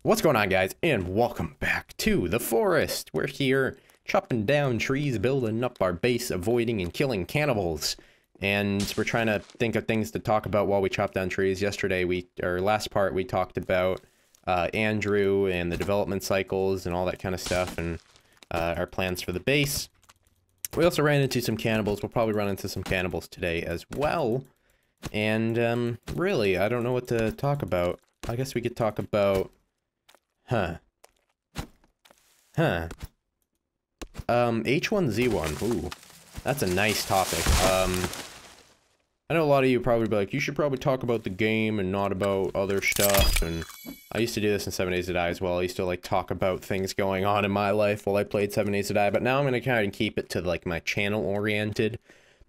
What's going on, guys, and welcome back to the forest. We're here chopping down trees, building up our base, avoiding and killing cannibals. And we're trying to think of things to talk about while we chop down trees. Yesterday, last part, we talked about Andrew and the development cycles and all that kind of stuff, and our plans for the base. We also ran into some cannibals. We'll probably run into some cannibals today as well. And really, I don't know what to talk about. I guess we could talk about... H1Z1. Ooh, that's a nice topic. I know a lot of you probably be like, you should probably talk about the game and not about other stuff, and I used to do this in 7 Days to Die as well. I used to, like, talk about things going on in my life while I played 7 Days to Die, but now I'm gonna kind of keep it to, like, my channel-oriented.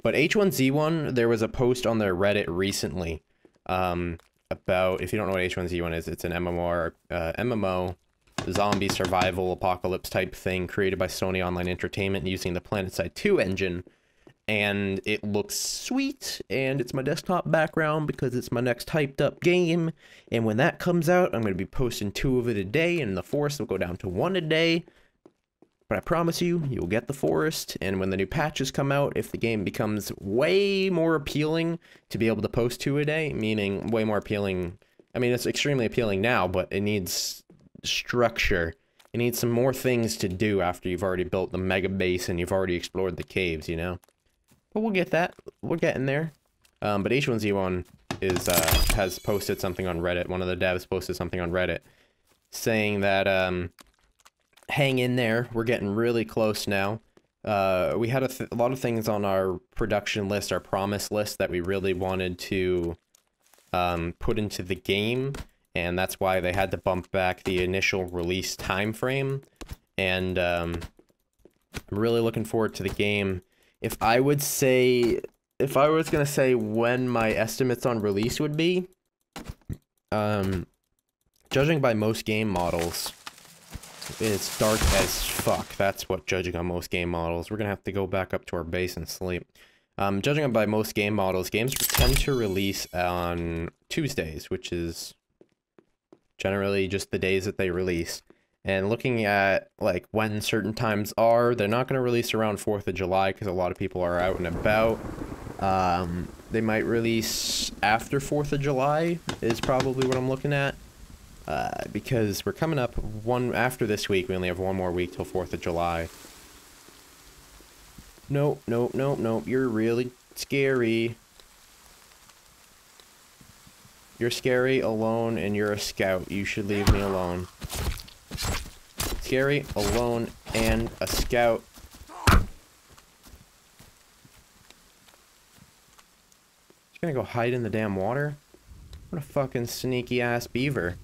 But H1Z1, there was a post on their Reddit recently, about, if you don't know what H1Z1 is, it's an MMO, zombie survival apocalypse type thing created by Sony Online Entertainment using the PlanetSide 2 engine. And it looks sweet, and it's my desktop background because it's my next hyped up game. And when that comes out, I'm going to be posting 2 of it a day, and the forest will go down to 1 a day. But I promise you, you'll get the forest, and when the new patches come out, if the game becomes way more appealing to be able to post 2 a day, meaning way more appealing, I mean, it's extremely appealing now, but it needs structure. It needs some more things to do after you've already built the mega base and you've already explored the caves, you know? But we'll get that. We're getting there. But H1Z1 is, has posted something on Reddit. One of the devs posted something on Reddit saying that, hang in there, we're getting really close now. We had a lot of things on our production list, our promise list, that we really wanted to put into the game, and that's why they had to bump back the initial release time frame. And I'm really looking forward to the game. If I was gonna say when my estimates on release would be, judging by most game models, it's dark as fuck. That's what, judging on most game models. We're gonna have to go back up to our base and sleep. Judging by most game models, games tend to release on Tuesdays, which is generally just the days that they release. And looking at, like, when certain times are, they're not gonna release around 4th of July because a lot of people are out and about. They might release after 4th of July is probably what I'm looking at. Because we're coming up after this week, we only have 1 more week till 4th of July. Nope, nope, nope, nope, you're really scary. You're scary, alone, and you're a scout. You should leave me alone. Scary, alone, and a scout. Just gonna go hide in the damn water? What a fucking sneaky ass beaver.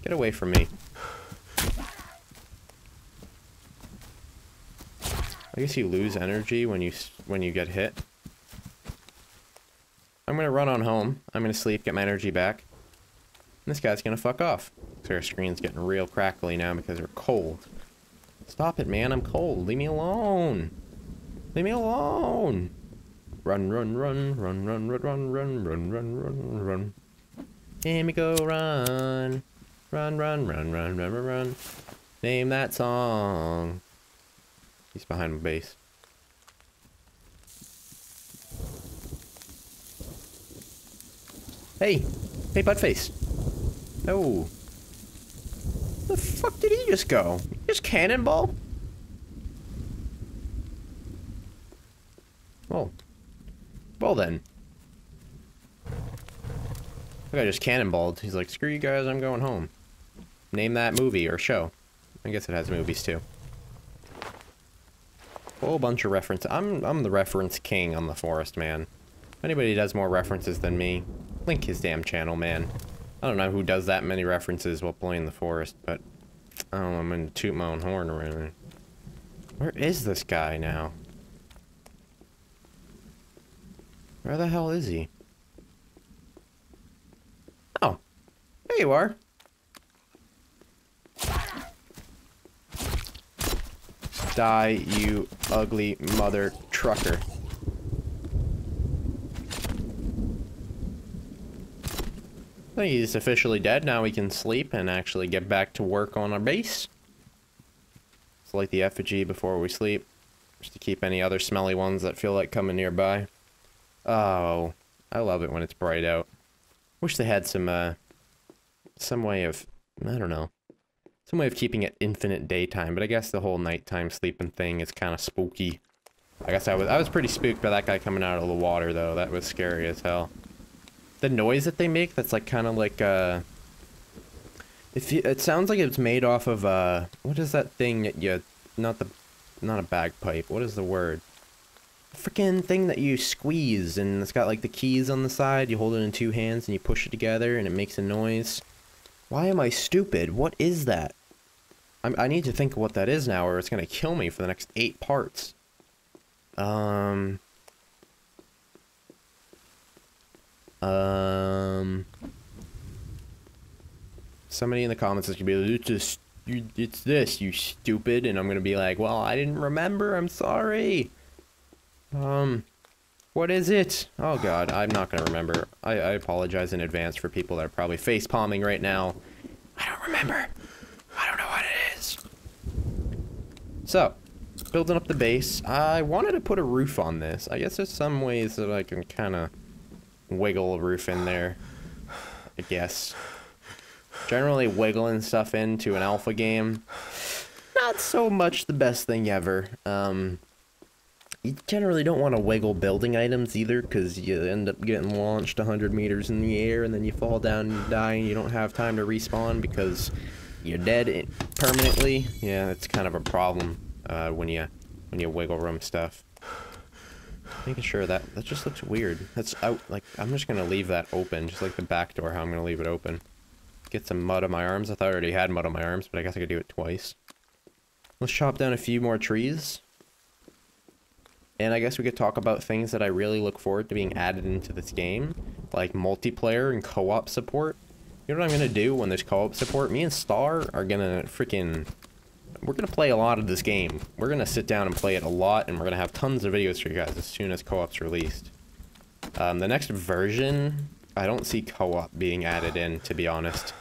Get away from me. I guess you lose energy when you get hit. I'm gonna run on home. I'm gonna sleep, get my energy back. And this guy's gonna fuck off. So our screen's getting real crackly now because we're cold. Stop it, man. I'm cold. Leave me alone. Leave me alone. Run, run, run, run, run, run, run, run, run, run, run, run. Here we go, run. Run, run, run, run, run, run, run. Name that song. He's behind my base. Hey! Hey, buttface! No! The fuck did he just go? Just cannonball? Oh. Well then. The guy just cannonballed. He's like, screw you guys, I'm going home. Name that movie or show. I guess it has movies too. Whole bunch of references. I'm the reference king on the forest, man. If anybody does more references than me, link his damn channel, man. I don't know who does that many references while playing the forest, but I don't know, I'm gonna toot my own horn or anything. Where is this guy now? Where the hell is he? Oh, there you are. Die, you ugly mother trucker. He's officially dead. Now we can sleep and actually get back to work on our base. Let's light the effigy before we sleep, just to keep any other smelly ones that feel like coming nearby. Oh, I love it when it's bright out. Wish they had some way of, I don't know, some way of keeping it infinite daytime, but I guess the whole nighttime sleeping thing is kind of spooky. I guess I was pretty spooked by that guy coming out of the water, though. That was scary as hell. The noise that they make, that's like kind of like it sounds like it's made off of what is that thing that you, not a bagpipe, what is the word? Freaking thing that you squeeze and it's got like the keys on the side. You hold it in two hands and you push it together and it makes a noise. Why am I stupid? What is that? I need to think of what that is now, or it's gonna kill me for the next 8 parts. Somebody in the comments is gonna be like, it's this, you stupid, and I'm gonna be like, well, I didn't remember, I'm sorry. What is it? Oh god, I'm not gonna remember. I apologize in advance for people that are probably face palming right now. I don't remember. I don't know what it is. So, building up the base. I wanted to put a roof on this. I guess there's some ways that I can kind of wiggle a roof in there, I guess. Generally, wiggling stuff into an alpha game, not so much the best thing ever. You generally don't want to wiggle building items either, because you end up getting launched 100 meters in the air, and then you fall down and you die, and you don't have time to respawn because you're dead permanently. Yeah, it's kind of a problem when you wiggle room stuff. Making sure that just looks weird. That's out. Like, I'm just gonna leave that open, just like the back door. How I'm gonna leave it open. Get some mud on my arms. I thought I already had mud on my arms, but I guess I could do it twice. Let's chop down a few more trees. And I guess we could talk about things that I really look forward to being added into this game, like multiplayer and co-op support. You know what I'm gonna do when there's co-op support? Me and Star are gonna we're gonna play a lot of this game. We're gonna sit down and play it a lot, and we're gonna have tons of videos for you guys as soon as co-op's released. The next version, I don't see co-op being added in, to be honest.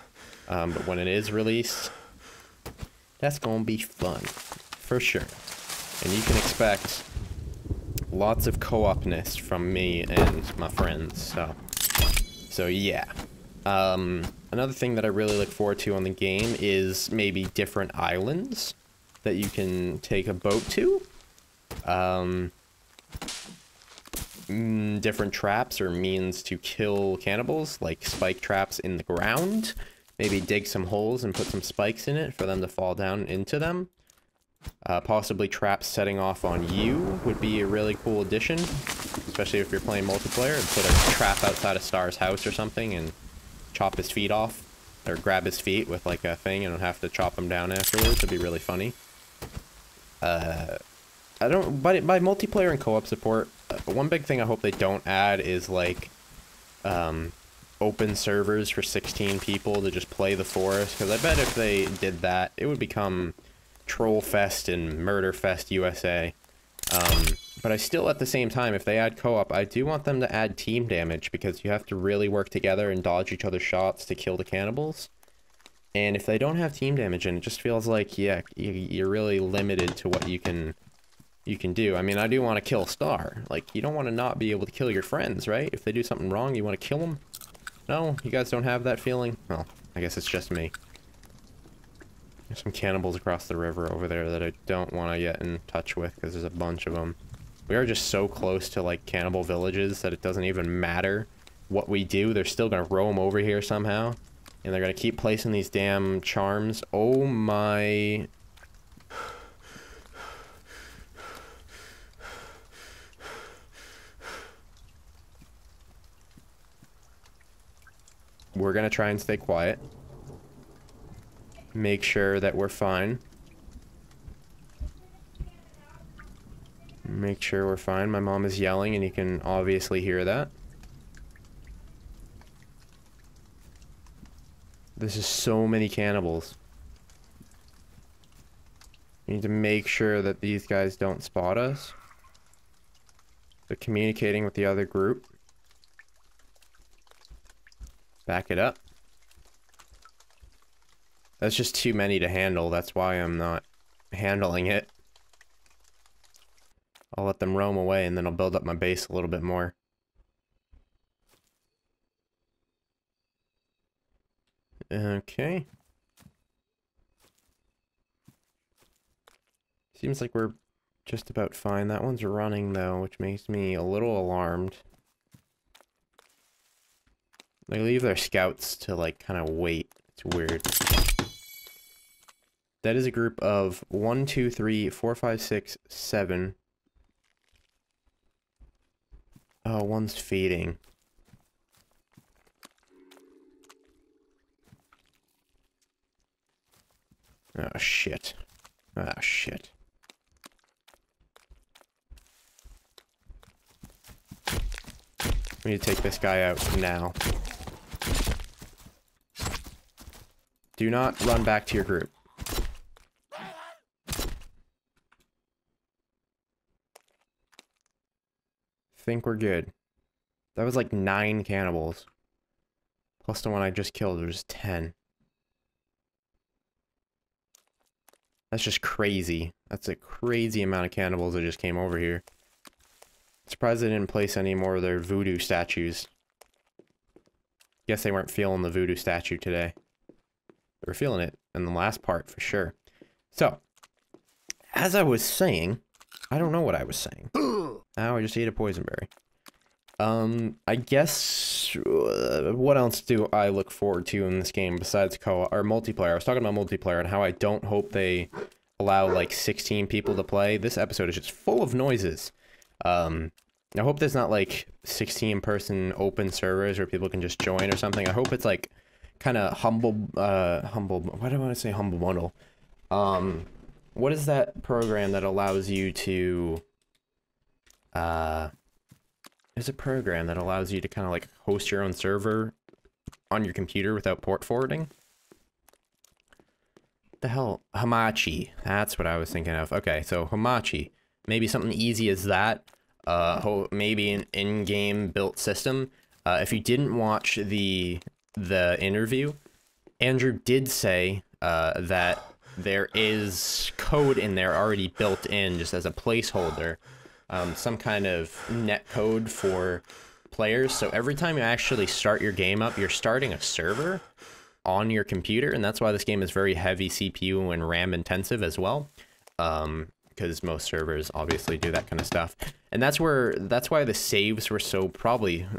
But when it is released, that's gonna be fun, for sure. And you can expect lots of co-opness from me and my friends, so yeah. Another thing that I really look forward to on the game is maybe different islands that you can take a boat to. Different traps or means to kill cannibals, like spike traps in the ground. Maybe dig some holes and put some spikes in it for them to fall down into them. Possibly traps setting off on you would be a really cool addition, especially if you're playing multiplayer, and put a trap outside of Star's house or something and chop his feet off, or grab his feet with like a thing and have to chop him down afterwards. It'd be really funny. By multiplayer and co-op support, one big thing I hope they don't add is like open servers for 16 people to just play the forest, because I bet if they did that, it would become Troll Fest and Murder Fest USA. But I still, at the same time, if they add co-op, I do want them to add team damage, because you have to really work together and dodge each other's shots to kill the cannibals. And if they don't have team damage, and it just feels like, yeah, you're really limited to what you can do. I mean, I do want to kill Star. Like, you don't want to not be able to kill your friends, right? If they do something wrong, you want to kill them? No? You guys don't have that feeling? Well, I guess it's just me. There's some cannibals across the river over there that I don't want to get in touch with, because there's a bunch of them. We are just so close to, like, cannibal villages that it doesn't even matter what we do. They're still going to roam over here somehow. And they're going to keep placing these damn charms. Oh my... We're going to try and stay quiet. Make sure that we're fine. Make sure we're fine. My mom is yelling and you can obviously hear that. This is so many cannibals. We need to make sure that these guys don't spot us. They're communicating with the other group. Back it up. That's just too many to handle. That's why I'm not handling it. I'll let them roam away and then I'll build up my base a little bit more. Okay. Seems like we're just about fine. That one's running though, which makes me a little alarmed. They leave their scouts to like kind of wait. It's weird. That is a group of 1, 2, 3, 4, 5, 6, 7. Oh, one's feeding. Oh, shit. Oh, shit. We need to take this guy out now. Do not run back to your group. Think we're good. That was like 9 cannibals. Plus the one I just killed, there's 10. That's just crazy. That's a crazy amount of cannibals that just came over here. Surprised they didn't place any more of their voodoo statues. Guess they weren't feeling the voodoo statue today. They were feeling it in the last part for sure. So, as I was saying, I don't know what I was saying. Oh, I just ate a poison berry. I guess, what else do I look forward to in this game besides co-op, or multiplayer? I was talking about multiplayer and how I don't hope they allow like 16 people to play. This episode is just full of noises. I hope there's not like 16 person open servers where people can just join or something. I hope it's like kind of humble, why do I want to say humble bundle? What is that program that allows you to, there's a program that allows you to kind of like host your own server on your computer without port forwarding? The hell? Hamachi. That's what I was thinking of. Okay, so Hamachi. Maybe something easy as that. Maybe an in-game built system. If you didn't watch the interview, Andrew did say that there is code in there already built in just as a placeholder. Some kind of net code for players. So every time you actually start your game up, you're starting a server on your computer, and that's why this game is very heavy CPU and RAM intensive as well. Because most servers obviously do that kind of stuff. And that's why the saves were so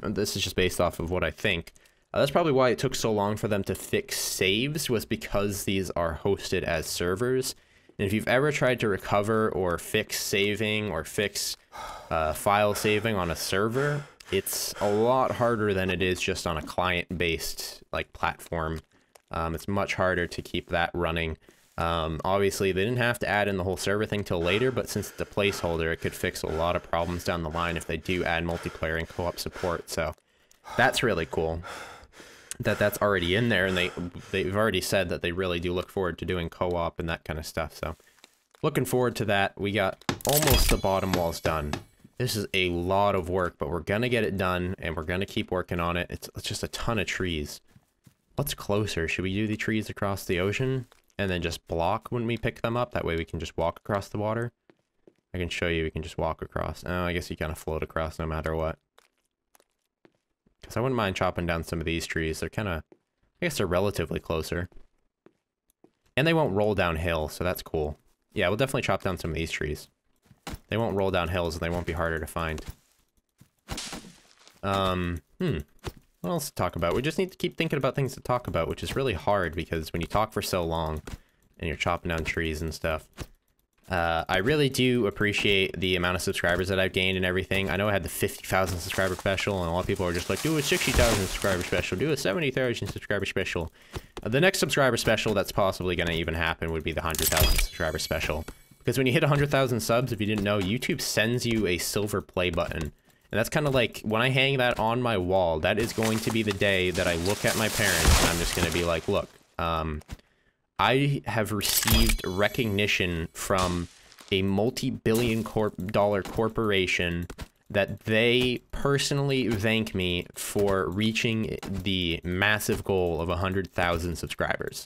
this is just based off of what I think. That's probably why it took so long for them to fix saves, was because these are hosted as servers. And if you've ever tried to recover or fix saving or fix file saving on a server, it's a lot harder than it is just on a client-based like platform. It's much harder to keep that running. Obviously, they didn't have to add in the whole server thing till later, but since it's a placeholder, it could fix a lot of problems down the line if they do add multiplayer and co-op support. So that's really cool that that's already in there, and they've already said that they really do look forward to doing co-op and that kind of stuff. So looking forward to that. We got almost the bottom walls done. This is a lot of work, but we're gonna get it done, and we're gonna keep working on it. It's just a ton of trees. What's closer? Should we do the trees across the ocean and then just block when we pick them up? That way we can just walk across the water. I can show you, we can just walk across. Oh, I guess you kind of float across no matter what. Because I wouldn't mind chopping down some of these trees. They're kind of, I guess they're relatively closer. And they won't roll downhill, so that's cool. Yeah, we'll definitely chop down some of these trees. They won't roll down hills and they won't be harder to find. What else to talk about? We just need to keep thinking about things to talk about, which is really hard because when you talk for so long and you're chopping down trees and stuff. I really do appreciate the amount of subscribers that I've gained and everything. I know I had the 50,000 subscriber special, and a lot of people are just like, do a 60,000 subscriber special, do a 70,000 subscriber special. The next subscriber special that's possibly going to even happen would be the 100,000 subscriber special. Because when you hit 100,000 subs, if you didn't know, YouTube sends you a silver play button. And that's kind of like, when I hang that on my wall, that is going to be the day that I look at my parents and I'm just going to be like, look, I have received recognition from a multi-billion dollar corporation that they personally thank me for reaching the massive goal of 100,000 subscribers.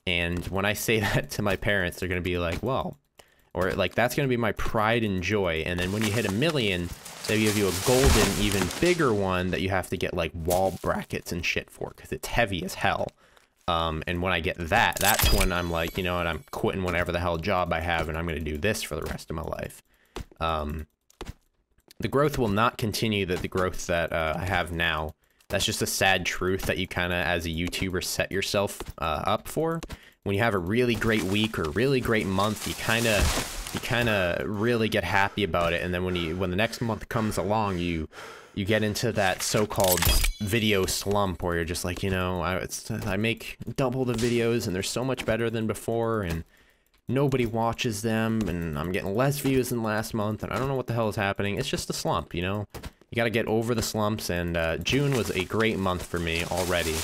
And when I say that to my parents, they're gonna be like, well, or like, that's gonna be my pride and joy. And then when you hit 1 million, they give you a golden, even bigger one that you have to get like wall brackets and shit for, because it's heavy as hell. And when I get that, that's when I'm like, you know what, I'm quitting whatever the hell job I have, and I'm gonna do this for the rest of my life. The growth will not continue the growth that I have now. That's just a sad truth that you kind of, as a YouTuber, set yourself up for. When you have a really great week or really great month, you kind of really get happy about it, and then when the next month comes along, you get into that so-called video slump where you're just like, you know, I make double the videos and they're so much better than before, and nobody watches them, and I'm getting less views than last month, and I don't know what the hell is happening. It's just a slump, you know? You gotta get over the slumps, and June was a great month for me already.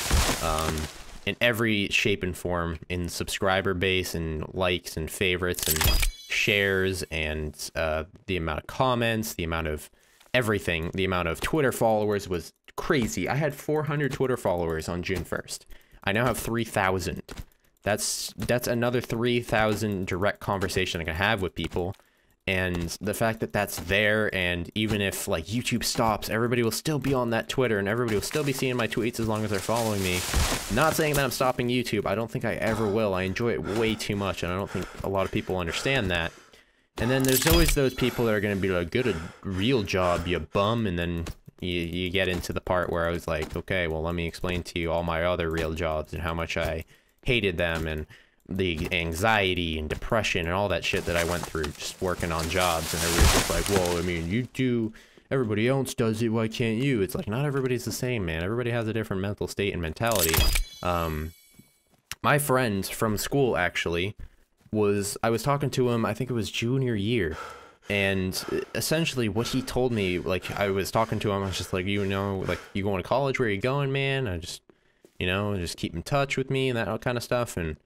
In every shape and form, in subscriber base, and likes, and favorites, and shares, and the amount of comments, the amount of everything, the amount of Twitter followers was crazy. I had 400 Twitter followers on June 1st. I now have 3,000. That's another 3,000 direct conversation I can have with people. And the fact that that's there, and even if like YouTube stops, everybody will still be on that Twitter, and everybody will still be seeing my tweets as long as they're following me. Not saying that I'm stopping YouTube. I don't think I ever will. I enjoy it way too much, and I don't think a lot of people understand that. And then there's always those people that are going to be like, get a real job, you bum. And then you get into the part where I was like, okay, well, let me explain to you all my other real jobs and how much I hated them, and the anxiety and depression and all that shit that I went through just working on jobs. And everybody's just like, well, I mean, you do, everybody else does it, why can't you? It's like, not everybody's the same, man. Everybody has a different mental state and mentality. My friend from school, actually, I was talking to him, I think it was junior year, and essentially what he told me, like, I was talking to him, I was just like, you know, like, you going to college, where are you going, man? I just, you know, just keep in touch with me and that kind of stuff. And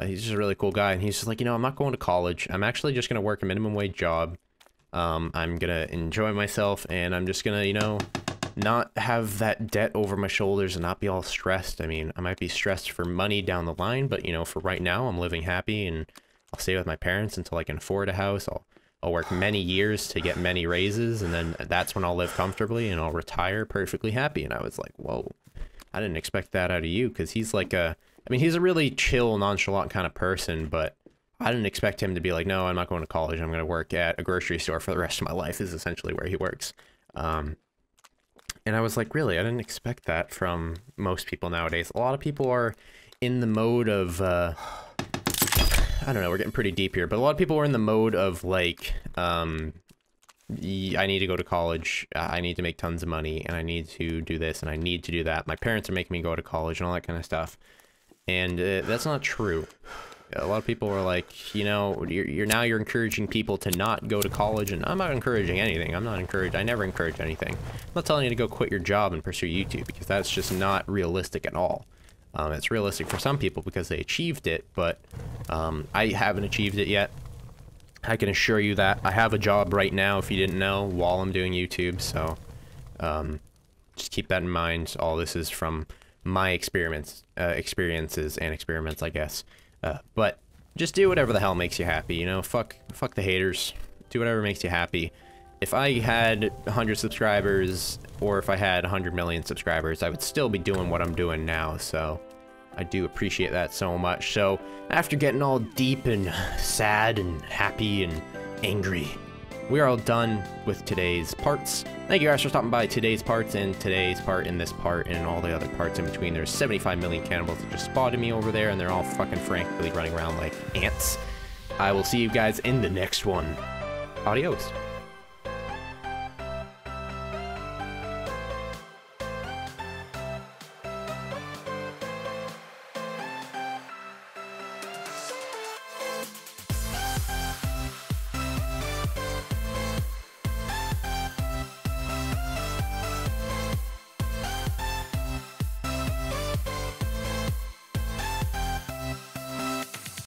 he's just a really cool guy, and he's just like, you know, I'm not going to college. I'm actually just going to work a minimum wage job. I'm going to enjoy myself, and I'm just going to, you know, not have that debt over my shoulders and not be all stressed. I mean, I might be stressed for money down the line, but, you know, for right now, I'm living happy, and I'll stay with my parents until I can afford a house. I'll work many years to get many raises, and then that's when I'll live comfortably, and I'll retire perfectly happy. And I was like, whoa, I didn't expect that out of you, because he's like I mean, he's a really chill, nonchalant kind of person, but I didn't expect him to be like, no, I'm not going to college. I'm going to work at a grocery store for the rest of my life, is essentially where he works. And I was like, really? I didn't expect that from most people nowadays. A lot of people are in the mode of, I don't know, we're getting pretty deep here, but a lot of people are in the mode of like, I need to go to college, I need to make tons of money, and I need to do this, and I need to do that. My parents are making me go to college and all that kind of stuff. And that's not true. A lot of people are like, you know, you're encouraging people to not go to college, and I'm not encouraging anything. I never encourage anything. I'm not telling you to go quit your job and pursue YouTube, because that's just not realistic at all. It's realistic for some people because they achieved it, but I haven't achieved it yet. I can assure you that. I have a job right now, if you didn't know, while I'm doing YouTube, so just keep that in mind. All this is from my experiences and experiments, I guess. But just do whatever the hell makes you happy, you know? Fuck the haters. Do whatever makes you happy. If I had 100 subscribers, or if I had 100 million subscribers, I would still be doing what I'm doing now, so I do appreciate that so much. So, after getting all deep and sad and happy and angry, we are all done with today's parts. Thank you guys for stopping by today's parts, and today's part, and this part, and all the other parts in between. There's 75 million cannibals that just spotted me over there, and they're all fucking frantically running around like ants. I will see you guys in the next one. Adios.